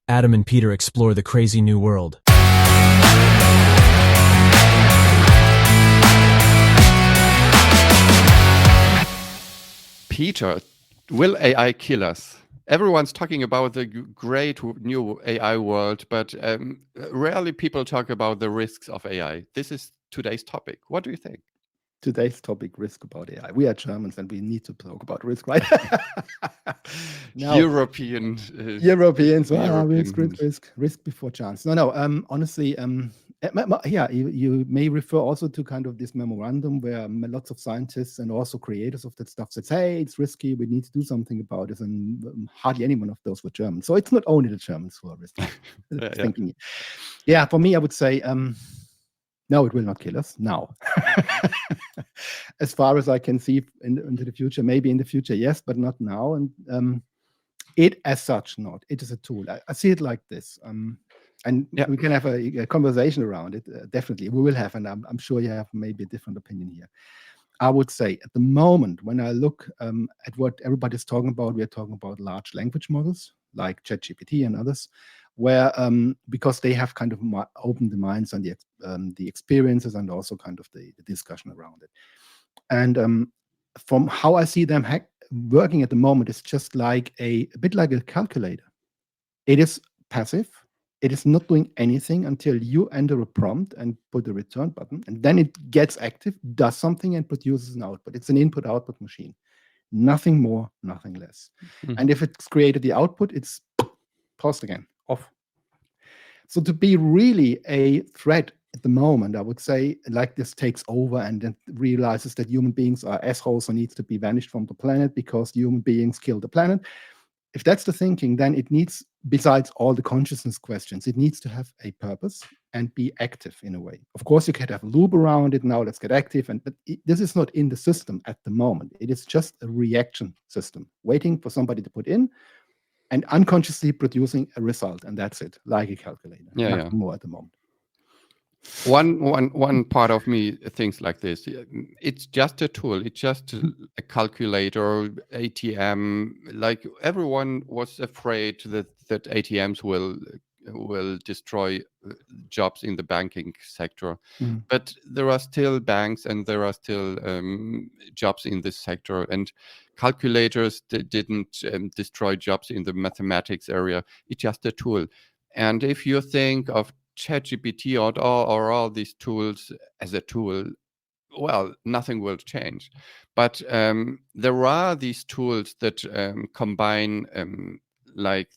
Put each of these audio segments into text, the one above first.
Adam and Peter explore the crazy new world. Peter, will AI kill us? Everyone's talking about the great new AI world, but rarely people talk about the risks of AI. This is today's topic. What do you think? Today's topic, risk about AI. We are Germans and we need to talk about risk, right? No. Europeans. Risk before chance. Honestly, you may refer also to kind of this memorandum where lots of scientists and also creators of that stuff said, hey, it's risky, we need to do something about it, and hardly anyone of those were German. So it's not only the Germans who are risky. Thinking. Yeah, for me, I would say, no, it will not kill us now. As far as I can see into the future, maybe in the future, yes, but not now. And it as such, not. It is a tool. I see it like this. And we can have a conversation around it. Definitely, we will have, and I'm sure you have maybe a different opinion here. I would say at the moment, when I look at what everybody's talking about, we are talking about large language models like ChatGPT and others, where because they have kind of opened the minds on the experiences and also kind of the discussion around it. And from how I see them working at the moment, it's just like a bit like a calculator. It is passive. It is not doing anything until you enter a prompt and put the return button, and then it gets active, does something, and produces an output. It's an input-output machine. Nothing more, nothing less. Mm-hmm. And if it's created the output, it's paused again, off. So to be really a threat at the moment, I would say, like this takes over and then realizes that human beings are assholes and needs to be vanished from the planet because human beings kill the planet. If that's the thinking, then it needs, besides all the consciousness questions, it needs to have a purpose and be active in a way. Of course, you could have a loop around it. Now let's get active. But this is not in the system at the moment. It is just a reaction system, waiting for somebody to put in and unconsciously producing a result. And that's it, like a calculator. Nothing more at the moment. One part of me thinks like this. It's just a tool. It's just a calculator, ATM. Like everyone was afraid that ATMs will destroy jobs in the banking sector. But there are still banks and there are still jobs in this sector. And calculators didn't destroy jobs in the mathematics area. It's just a tool. And if you think of ChatGPT or all these tools as a tool, well, nothing will change. But there are these tools that combine like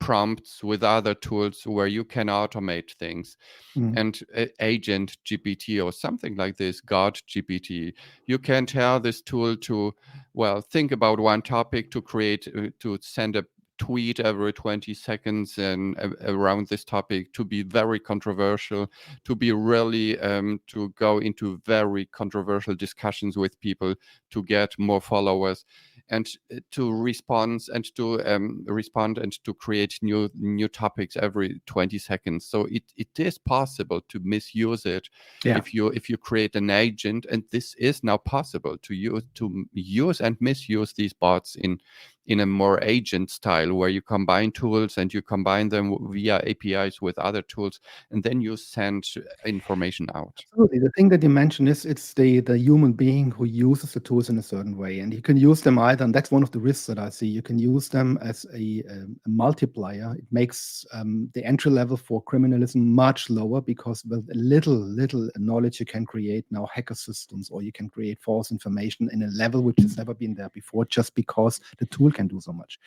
prompts with other tools where you can automate things. And Agent GPT or something like this, God GPT, you can tell this tool to, well, think about one topic to send a tweet every 20 seconds and around this topic, to be very controversial, to be really to go into very controversial discussions with people, to get more followers, and to respond and to create new topics every 20 seconds. So it is possible to misuse it if you create an agent, and this is now possible to use and misuse these bots in a more agent style, where you combine tools and you combine them via APIs with other tools, and then you send information out. Absolutely. The thing that you mentioned is it's the human being who uses the tools in a certain way, and you can use them either, and that's one of the risks that I see. You can use them as a multiplier. It makes the entry level for criminalism much lower, because with little knowledge you can create now hacker systems, or you can create false information in a level which has never been there before, just because the tool can do so much.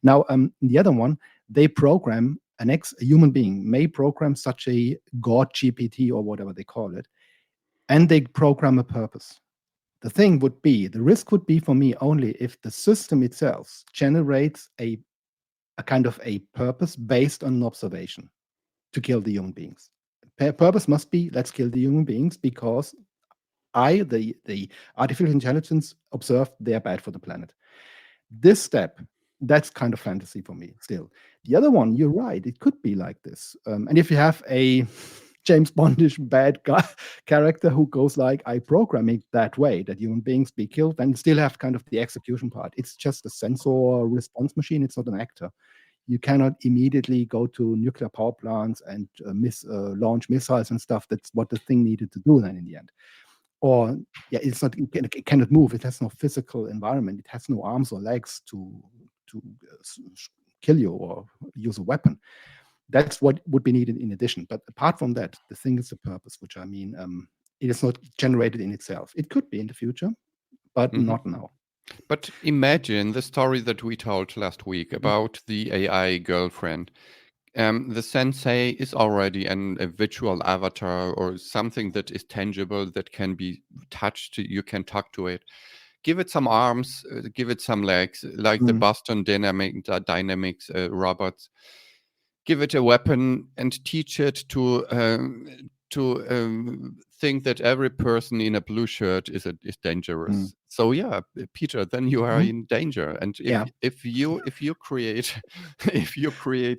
Now, the other one, they program a human being may program such a God GPT or whatever they call it, and they program a purpose. The risk would be for me only if the system itself generates a kind of a purpose based on an observation to kill the human beings. Purpose must be, let's kill the human beings because the artificial intelligence, observed they're bad for the planet. This step, that's kind of fantasy for me still. The other one, you're right, it could be like this. And if you have a James Bondish bad guy character who goes like, I program it that way, that human beings be killed, and still have kind of the execution part. It's just a sensor response machine. It's not an actor. You cannot immediately go to nuclear power plants and launch missiles and stuff. That's what the thing needed to do then in the end. Or yeah, it cannot move. It has no physical environment. It has no arms or legs to kill you or use a weapon. That's what would be needed in addition. But apart from that, the thing is the purpose, which I mean, it is not generated in itself. It could be in the future, but not now. But imagine the story that we told last week about the AI girlfriend. The sensei is already a virtual avatar or something that is tangible, that can be touched. You can talk to it. Give it some arms, give it some legs, like the Boston Dynamics robots. Give it a weapon and teach it to think that every person in a blue shirt is dangerous. So yeah, Peter, then you are in danger. And if you create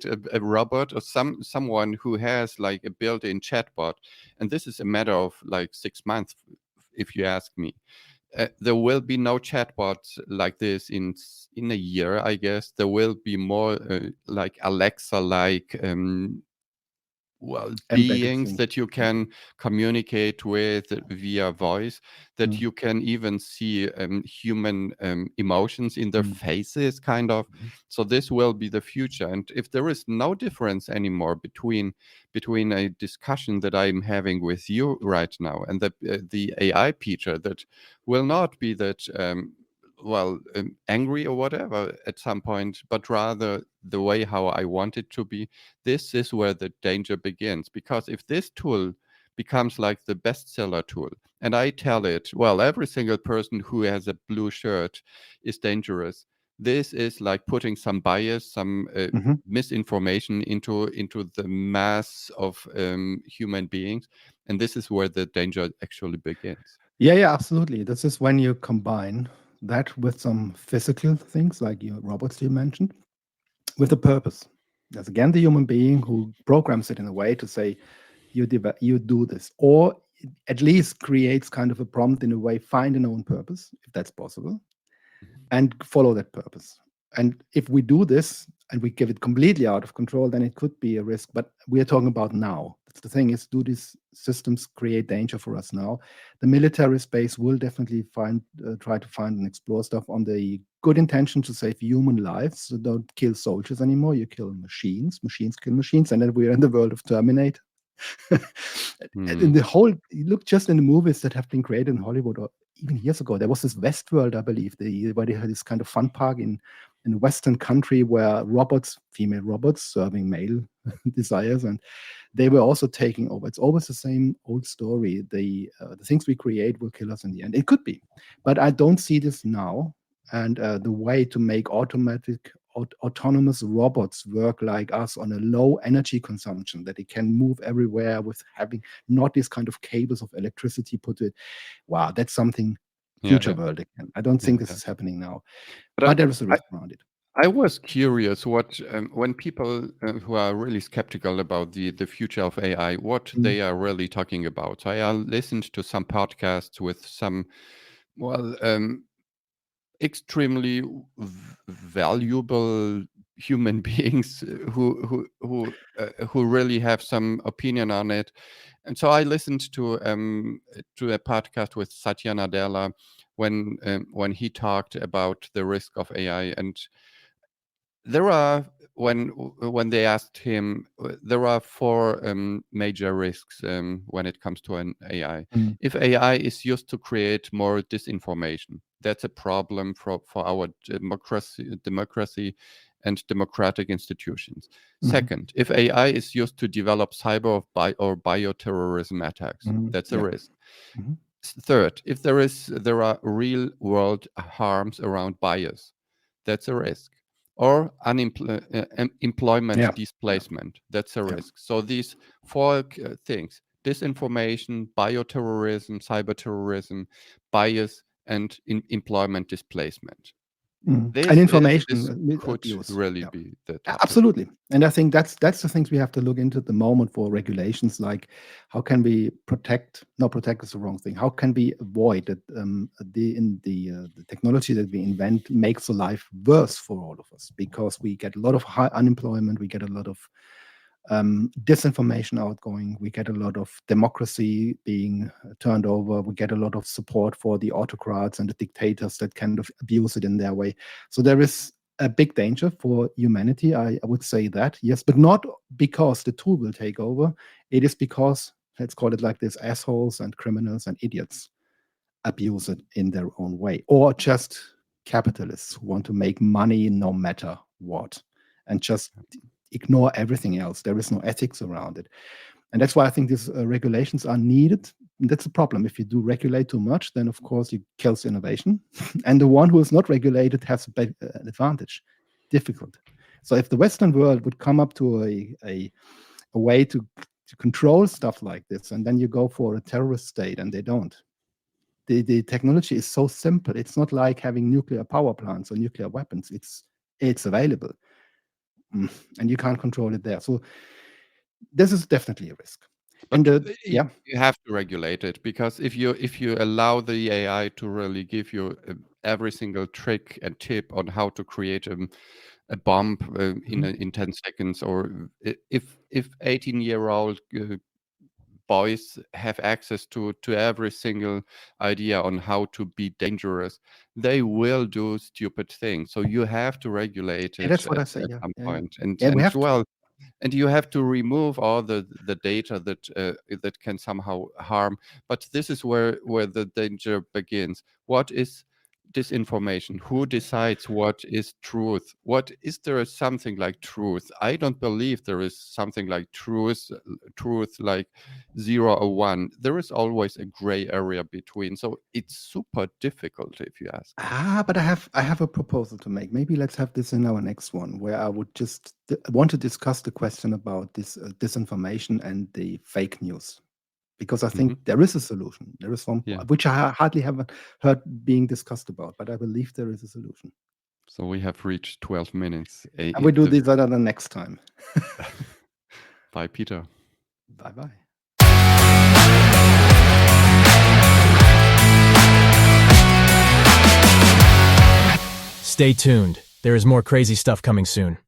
a robot or someone who has like a built-in chatbot, and this is a matter of like 6 months, if you ask me. There will be no chatbots like this in a year, I guess. There will be more like Alexa-like beings that you can communicate with via voice, that you can even see human emotions in their faces, kind of. So this will be the future. And if there is no difference anymore between a discussion that I'm having with you right now and the AI Peter, that will not be that angry or whatever at some point, but rather the way how I want it to be. This is where the danger begins, because if this tool becomes like the bestseller tool, and I tell it, well, every single person who has a blue shirt is dangerous. This is like putting some bias, some misinformation into the mass of human beings, and this is where the danger actually begins. Yeah, absolutely. This is when you combine that with some physical things like your robots you mentioned, with a purpose. There's again the human being who programs it in a way to say, you do this, or at least creates kind of a prompt in a way, find an own purpose, if that's possible, and follow that purpose. And if we do this and we give it completely out of control, then it could be a risk. But we are talking about now. That's the thing is, do these systems create danger for us now? The military space will definitely try to find and explore stuff on the good intention to save human lives. So don't kill soldiers anymore. You kill machines. Machines kill machines. And then we are in the world of Terminator. In the whole, look just in the movies that have been created in Hollywood, or even years ago, there was this Westworld, I believe, where they had this kind of fun park in a Western country where female robots serving male desires, and they were also taking over. It's always the same old story. The things we create will kill us in the end. It could be, but I don't see this now. And the way to make autonomous robots work like us on a low energy consumption, that it can move everywhere with having not this kind of cables of electricity put to it. Wow, that's something future world again. I don't think this is happening now, but there is a risk around it. I was curious what when people who are really skeptical about the future of AI, what they are really talking about. So I listened to some podcasts with some extremely valuable human beings who really have some opinion on it. And so I listened to a podcast with Satya Nadella when he talked about the risk of AI. And there are, when they asked him, there are 4 major risks when it comes to an AI. If AI is used to create more disinformation, that's a problem for our democracy and democratic institutions. Second, if AI is used to develop cyber or bioterrorism attacks, that's a risk. Third, if there are real world harms around bias, that's a risk. Or employment displacement, that's a risk. So these 4 things: disinformation, bioterrorism, cyber terrorism, bias, and employment displacement. And This information could abuse. really Yeah. be the topic. Absolutely. And I think that's the things we have to look into at the moment for regulations, like how can we protect is the wrong thing. How can we avoid that the technology that we invent makes the life worse for all of us, because we get a lot of high unemployment, we get a lot of disinformation outgoing, we get a lot of democracy being turned over, we get a lot of support for the autocrats and the dictators that kind of abuse it in their way. So there is a big danger for humanity, I would say that, yes, but not because the tool will take over. It is because, let's call it like this, assholes and criminals and idiots abuse it in their own way, or just capitalists who want to make money no matter what, and just ignore everything else. There is no ethics around it. And that's why I think these regulations are needed. And that's a problem. If you do regulate too much, then of course you kills innovation. And the one who is not regulated has an advantage. Difficult. So if the Western world would come up to a way to control stuff like this, and then you go for a terrorist state and they don't. The technology is so simple. It's not like having nuclear power plants or nuclear weapons. It's available. And you can't control it there. So this is definitely a risk. But Yeah, you have to regulate it, because if you allow the AI to really give you every single trick and tip on how to create a bomb in 10 seconds, or if 18-year-old boys have access to every single idea on how to be dangerous, they will do stupid things. So you have to regulate it that's what I at say. Yeah, some point. yeah, we have to. Well, and you have to remove all the data that can somehow harm. But this is where the danger begins. What is disinformation? Who decides what is truth? What is there something like truth? I don't believe there is something like truth like 0 or 1. There is always a gray area between. So it's super difficult, if you ask. But I have a proposal to make. Maybe let's have this in our next one, where I would just want to discuss the question about this disinformation and the fake news, because I think there is a solution. There is one, which I hardly haven't heard being discussed about, but I believe there is a solution. So we have reached 12 minutes. And we do this other than next time. Bye, Peter. Bye-bye. Stay tuned. There is more crazy stuff coming soon.